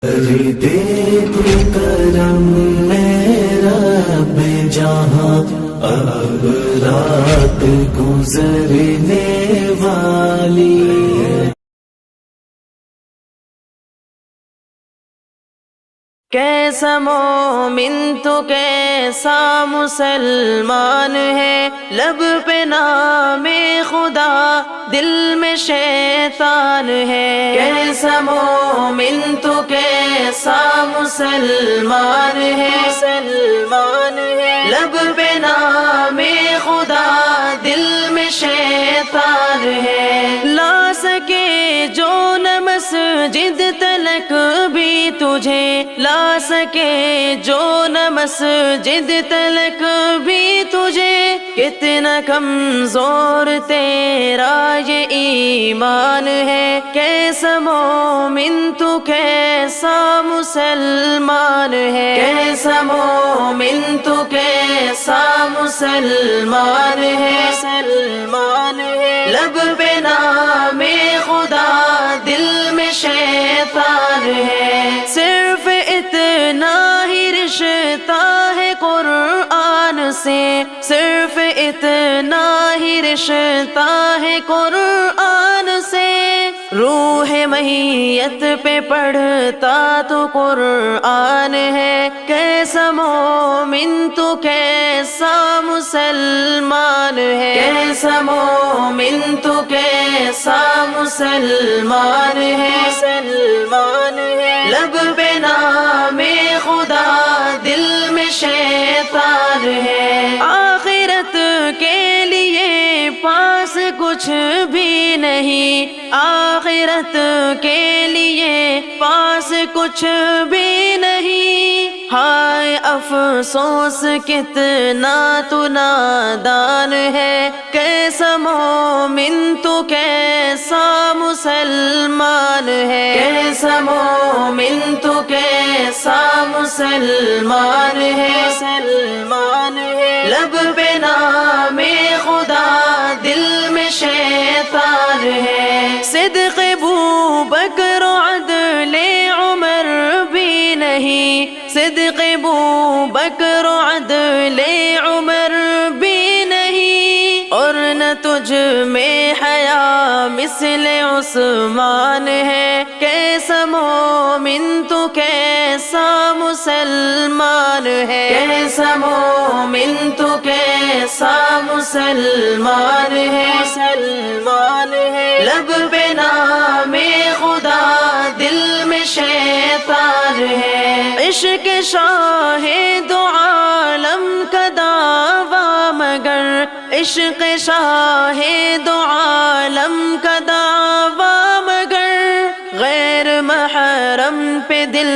دیکھ کرم میرا بے جہاں اب رات گزرنے والی ہے۔ کیسا مومن تو کیسا مسلمان ہے، لب پہ نام خدا دل میں شیطان ہے۔ کیسا مومن تو کیسا مسلمان ہے، لب پہ نام خدا دل میں شیطان ہے۔ لا سکے جو نہ مسجد تلک بھی تجھے، لا سکے جو نہ مسجد تلک بھی تجھے، کتنا کمزور تیرا یہ ایمان ہے۔ کیسا مومن تو کیسا مسلمان ہے، کیسا مومن تو کیسا مسلمان ہے، لب پہ نام خدا دل میں شیطان ہے۔ صرف اتنا ہی رشتہ ہے قرآن سے، صرف اتنا ہی رشتہ ہے قرآن سے۔ روح میت پہ پڑھتا تو قرآن ہے۔ کیسا مومن تو کیسا مسلمان ہے، کیسا مومن تو کیسا مسلمان ہے، لب پہ نام خدا دل میں شیطان ہے۔ آخرت کے لیے پاس کچھ بھی نہیں، آخرت کے لیے پاس کچھ بھی نہیں۔ ہائے افسوس کتنا تو نادان ہے، کیسا مومن تو کیسا مسلمان ہے، کیسا مومن تو کیسا مسلمان ہے، لب پہ نام خدا دل میں شیطان ہے۔ صدق ابو بکر و عدل عمر بھی نہیں، صدق ابو بکر و عدل عمر بھی نہیں، اور نہ تجھ میں حیا مثل عثمان ہے۔ کیسا مومن تو کیسا مسلمان ہے، کیسا مومن تو کیسا مسلمان ہے، لب پہ نام خدا دل میں شیطان ہے۔ عشق شاہ دو عالم کا دعویٰ مگر، عشق شاہ دو عالم کا دعویٰ مگر، غیر محرم پہ دل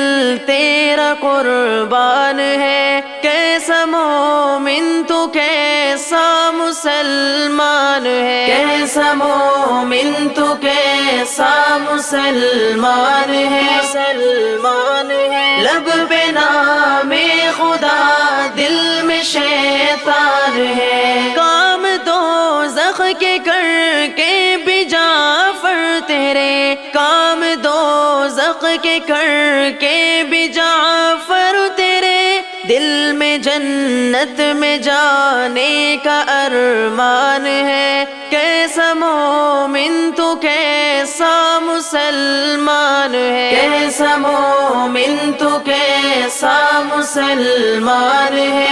تیرا قربان ہے۔ کیسا مومن تو کیسا مسلمان ہے، کیسا مومن تو کیسا مسلمان ہے، لب پہ نام خدا دل میں شیطان ہے۔ کام دوزخ کے کر کے بھی جعفر تیرے، کام دوزخ کے کر کے بھی جعفر تیرے، دل میں جنت میں جانے کا ارمان ہے۔ کیسا مومن تو کیسا مسلمان ہے، کیسا مومن تو کیسا مسلمان ہے،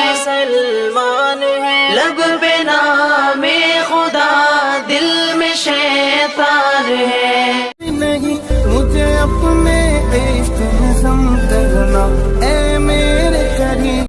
لب پہ نام خدا دل میں شیطان ہے۔ نہیں مجھے اپنے عشق میں سم کرنا، اے